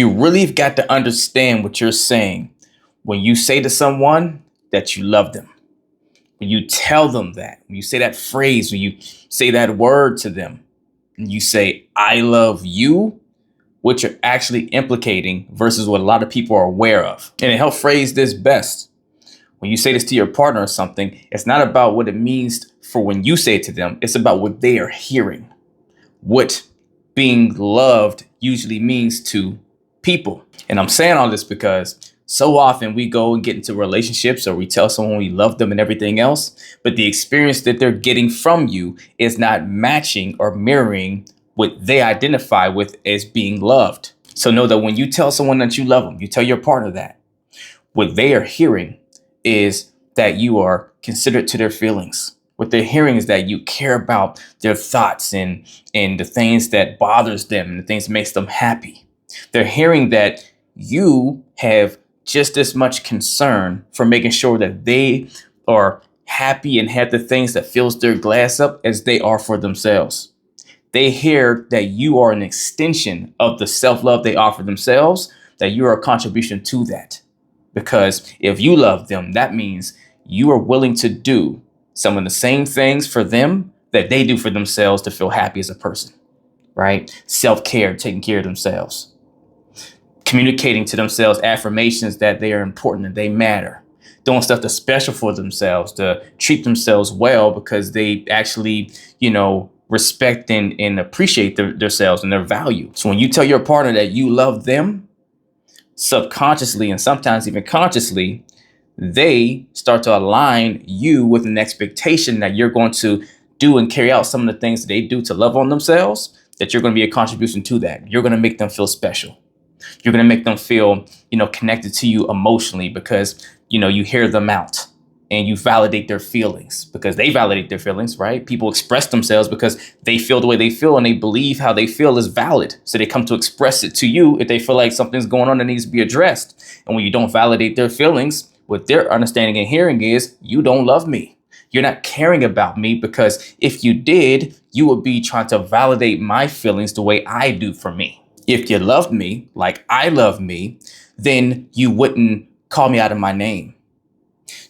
You really have got to understand what you're saying when you say to someone that you love them. When you tell them that, when you say that phrase, when you say that word to them, and you say, I love you, what you're actually implicating versus what a lot of people are aware of. And it helps phrase this best. When you say this to your partner or something, it's not about what it means for when you say it to them. It's about what they are hearing, what being loved usually means to people. And I'm saying all this because so often we go and get into relationships or we tell someone we love them and everything else, but the experience that they're getting from you is not matching or mirroring what they identify with as being loved. So know that when you tell someone that you love them, you tell your partner that, what they are hearing is that you are considerate to their feelings. What they're hearing is that you care about their thoughts and the things that bothers them and the things that makes them happy. They're hearing that you have just as much concern for making sure that they are happy and have the things that fills their glass up as they are for themselves. They hear that you are an extension of the self-love they offer themselves, that you are a contribution to that. Because if you love them, that means you are willing to do some of the same things for them that they do for themselves to feel happy as a person, right? Self-care, taking care of themselves, communicating to themselves affirmations that they are important and they matter, doing stuff that's special for themselves, to treat themselves well because they actually, respect and appreciate themselves and their value. So when you tell your partner that you love them, subconsciously and sometimes even consciously, they start to align you with an expectation that you're going to do and carry out some of the things that they do to love on themselves, that you're going to be a contribution to that. You're going to make them feel special. You're going to make them feel, connected to you emotionally because, you hear them out and you validate their feelings because they validate their feelings, right? People express themselves because they feel the way they feel and they believe how they feel is valid. So they come to express it to you if they feel like something's going on that needs to be addressed. And when you don't validate their feelings, what they're understanding and hearing is you don't love me. You're not caring about me because if you did, you would be trying to validate my feelings the way I do for me. If you loved me like I love me, then you wouldn't call me out of my name.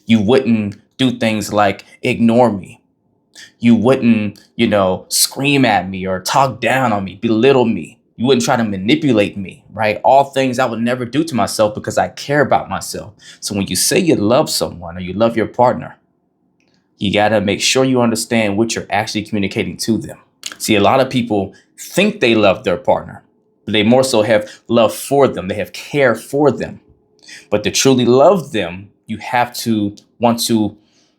You wouldn't do things like ignore me. You wouldn't, scream at me or talk down on me, belittle me. You wouldn't try to manipulate me, right? All things I would never do to myself because I care about myself. So when you say you love someone or you love your partner, you got to make sure you understand what you're actually communicating to them. See, a lot of people think they love their partner, but they more so have love for them. They have care for them. But to truly love them, you have to want to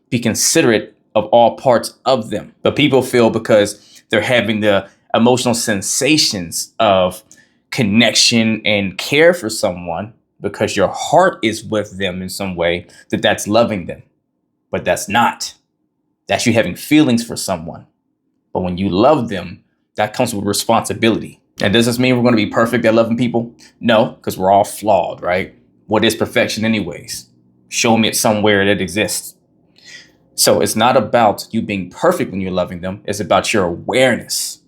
be considerate of all parts of them. But people feel because they're having the emotional sensations of connection and care for someone because your heart is with them in some way, that's loving them. But that's not. That's you having feelings for someone. But when you love them, that comes with responsibility. And does this mean we're going to be perfect at loving people? No, because we're all flawed, right? What is perfection anyways? Show me it somewhere that exists. So it's not about you being perfect when you're loving them. It's about your awareness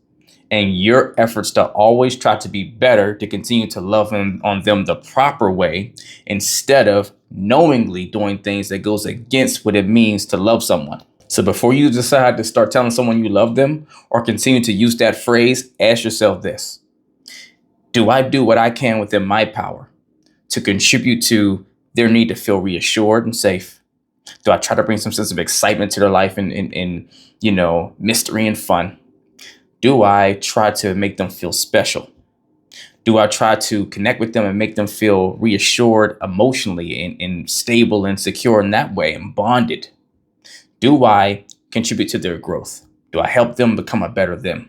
and your efforts to always try to be better, to continue to love on them the proper way, instead of knowingly doing things that goes against what it means to love someone. So before you decide to start telling someone you love them or continue to use that phrase, ask yourself this: do I do what I can within my power to contribute to their need to feel reassured and safe? Do I try to bring some sense of excitement to their life and mystery and fun? Do I try to make them feel special? Do I try to connect with them and make them feel reassured emotionally and stable and secure in that way and bonded? Do I contribute to their growth? Do I help them become a better them?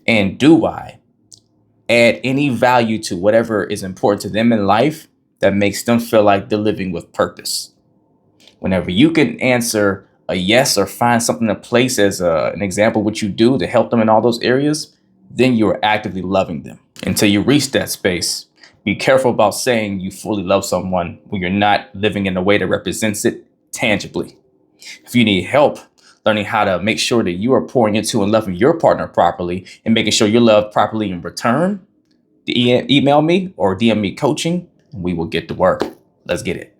And do I add any value to whatever is important to them in life that makes them feel like they're living with purpose? Whenever you can answer a yes or find something to place as an example of what you do to help them in all those areas, then you're actively loving them. Until you reach that space, be careful about saying you fully love someone when you're not living in a way that represents it tangibly. If you need help learning how to make sure that you are pouring into and loving your partner properly and making sure you're loved properly in return, email me or DM me coaching, and we will get to work. Let's get it.